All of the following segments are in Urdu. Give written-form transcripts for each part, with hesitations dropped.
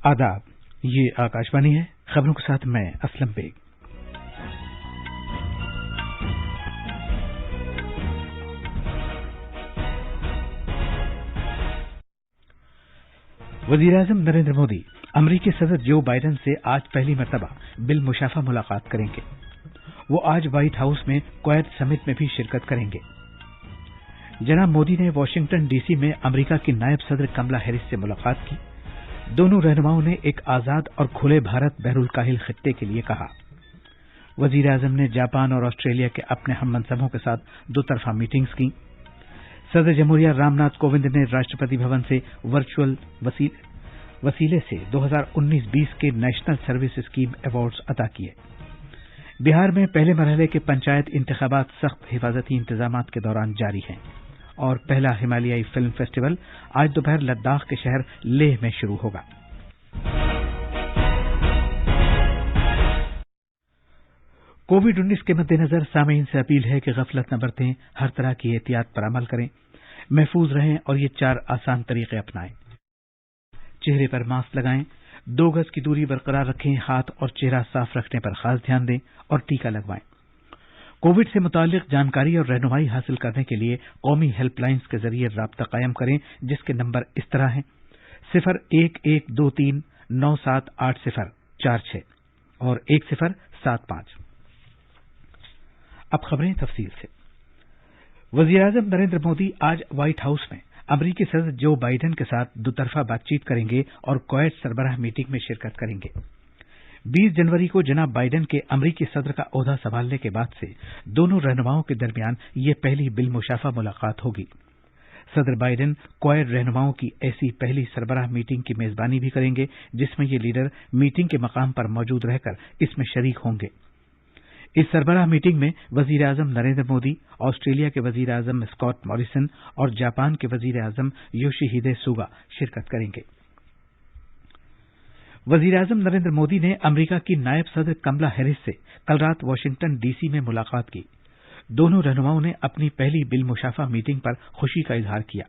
آداب، یہ آکاشوانی ہے۔ خبروں کے ساتھ میں اسلم بیگ۔ وزیراعظم نریندر مودی امریکی صدر جو بائیڈن سے آج پہلی مرتبہ بالمشافہ ملاقات کریں گے۔ وہ آج وائٹ ہاؤس میں کویت سمٹ میں بھی شرکت کریں گے۔ جناب مودی نے واشنگٹن ڈی سی میں امریکہ کی نائب صدر کملا ہیرس سے ملاقات کی۔ دونوں رہنماؤں نے ایک آزاد اور کھلے بھارت بحر الکاہل خطے کے لیے کہا۔ وزیر اعظم نے جاپان اور آسٹریلیا کے اپنے ہم منصبوں کے ساتھ دو طرفہ میٹنگز کی۔ صدر جمہوریہ رام ناتھ کووند نے راشٹرپتی بھون سے ورچوئل وسیلے سے 2019-20 کے نیشنل سروس اسکیم ایوارڈز عطا کیے۔ بہار میں پہلے مرحلے کے پنچایت انتخابات سخت حفاظتی انتظامات کے دوران جاری ہیں اور پہلا ہمالیائی فلم فیسٹیول آج دوپہر لداخ کے شہر لیہ میں شروع ہوگا۔ کووڈ-19 کے مد نظر سامعین سے اپیل ہے کہ غفلت نہ برتیں، ہر طرح کی احتیاط پر عمل کریں، محفوظ رہیں اور یہ 4 آسان طریقے اپنائیں۔ چہرے پر ماسک لگائیں، 2 گز کی دوری برقرار رکھیں، ہاتھ اور چہرہ صاف رکھنے پر خاص دھیان دیں اور ٹیکہ لگوائیں۔ کووڈ سے متعلق جانکاری اور رہنمائی حاصل کرنے کے لیے قومی ہیلپ لائنز کے ذریعے رابطہ قائم کریں، جس کے نمبر اس طرح ہیں 0112397804 اور 1075۔ اب خبریں تفصیل سے۔ وزیر اعظم نریندر مودی آج وائٹ ہاؤس میں امریکی صدر جو بائیڈن کے ساتھ دوطرفہ بات چیت کریں گے اور کویت سربراہ میٹنگ میں شرکت کریں گے۔ 20 جنوری کو جناب بائیڈن کے امریکی صدر کا عہدہ سنبھالنے کے بعد سے دونوں رہنماؤں کے درمیان یہ پہلی بالمشافہ ملاقات ہوگی۔ صدر بائیڈن کویت رہنماؤں کی ایسی پہلی سربراہ میٹنگ کی میزبانی بھی کریں گے، جس میں یہ لیڈر میٹنگ کے مقام پر موجود رہ کر اس میں شریک ہوں گے۔ اس سربراہ میٹنگ میں وزیر اعظم نریندر مودی، آسٹریلیا کے وزیر اعظم اسکاٹ موریسن اور جاپان کے وزیر اعظم یوشیہیدے سوگا شرکت کریں گے۔ وزیر اعظم نریندر مودی نے امریکہ کی نائب صدر کملا ہیرس سے کل رات واشنگٹن ڈی سی میں ملاقات کی۔ دونوں رہنماؤں نے اپنی پہلی بالمشافہ میٹنگ پر خوشی کا اظہار کیا۔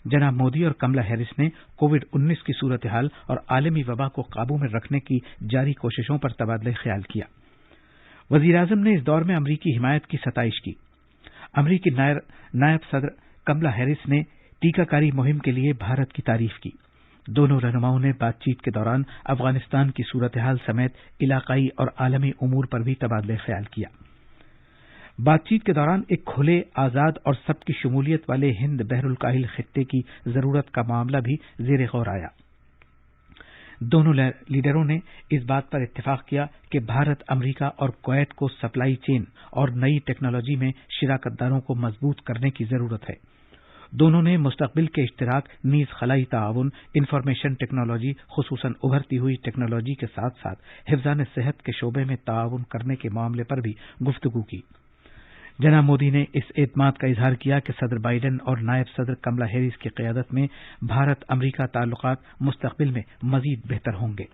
جناب مودی اور کملا ہیرس نے کووڈ-19 کی صورتحال اور عالمی وبا کو قابو میں رکھنے کی جاری کوششوں پر تبادلہ خیال کیا۔ وزیر اعظم نے اس دور میں امریکی حمایت کی ستائش کی۔ امریکی نائب صدر کملا ہیرس نے ٹیکہ کاری مہم کے لیے بھارت کی تعریف کی۔ دونوں رہنماؤں نے بات چیت کے دوران افغانستان کی صورتحال سمیت علاقائی اور عالمی امور پر بھی تبادلہ خیال کیا۔ بات چیت کے دوران ایک کھلے، آزاد اور سب کی شمولیت والے ہند بحر الکاہل خطے کی ضرورت کا معاملہ بھی زیر غور آیا۔ دونوں لیڈروں نے اس بات پر اتفاق کیا کہ بھارت، امریکہ اور کویت کو سپلائی چین اور نئی ٹیکنالوجی میں شراکت داروں کو مضبوط کرنے کی ضرورت ہے۔ دونوں نے مستقبل کے اشتراک نیز خلائی تعاون، انفارمیشن ٹیکنالوجی خصوصاً ابھرتی ہوئی ٹیکنالوجی کے ساتھ ساتھ حفظان صحت کے شعبے میں تعاون کرنے کے معاملے پر بھی گفتگو کی۔ جناب مودی نے اس اعتماد کا اظہار کیا کہ صدر بائیڈن اور نائب صدر کملا ہیرس کی قیادت میں بھارت امریکہ تعلقات مستقبل میں مزید بہتر ہوں گے۔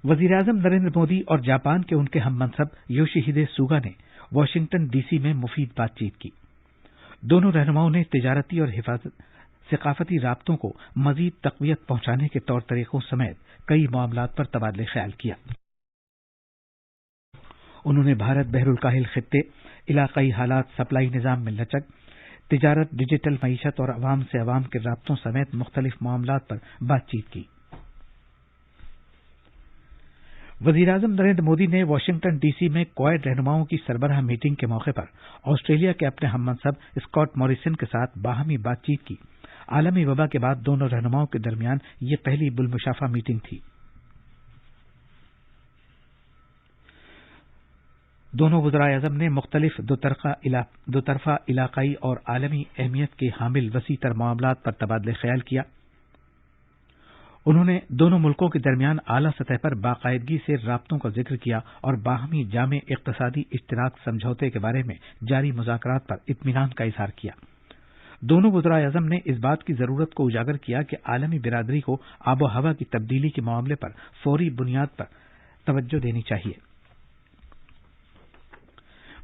وزیر اعظم نریندر مودی اور جاپان کے ان کے ہم منصب یوشیہیدے سوگا نے واشنگٹن ڈی سی میں مفید بات چیت کی۔ دونوں رہنماؤں نے تجارتی اور ثقافتی رابطوں کو مزید تقویت پہنچانے کے طور طریقوں سمیت کئی معاملات پر تبادلہ خیال کیا۔ انہوں نے بھارت بحر الکاہل خطے، علاقائی حالات، سپلائی نظام میں لچک، تجارت، ڈیجیٹل معیشت اور عوام سے عوام کے رابطوں سمیت مختلف معاملات پر بات چیت کی۔ وزیر اعظم نریندر مودی نے واشنگٹن ڈی سی میں کویت رہنماؤں کی سربراہ میٹنگ کے موقع پر آسٹریلیا کے اپنے ہم منصب اسکاٹ موریسن کے ساتھ باہمی بات چیت کی۔ عالمی وبا کے بعد دونوں رہنماؤں کے درمیان یہ پہلی بالمشافہ میٹنگ تھی۔ دونوں وزرائے اعظم نے مختلف دوطرفہ علاقائی اور عالمی اہمیت کے حامل وسیع تر معاملات پر تبادلہ خیال کیا۔ انہوں نے دونوں ملکوں کے درمیان اعلیٰ سطح پر باقاعدگی سے رابطوں کا ذکر کیا اور باہمی جامع اقتصادی اشتراک سمجھوتے کے بارے میں جاری مذاکرات پر اطمینان کا اظہار کیا۔ دونوں وزرائے اعظم نے اس بات کی ضرورت کو اجاگر کیا کہ عالمی برادری کو آب و ہوا کی تبدیلی کے معاملے پر فوری بنیاد پر توجہ دینی چاہیے۔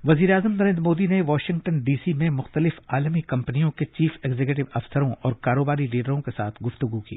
وزیر اعظم نریندر مودی نے واشنگٹن ڈی سی میں مختلف عالمی کمپنیوں کے چیف ایگزیکٹو افسروں اور کاروباری لیڈروں کے ساتھ گفتگو کی۔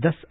10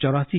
84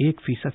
1%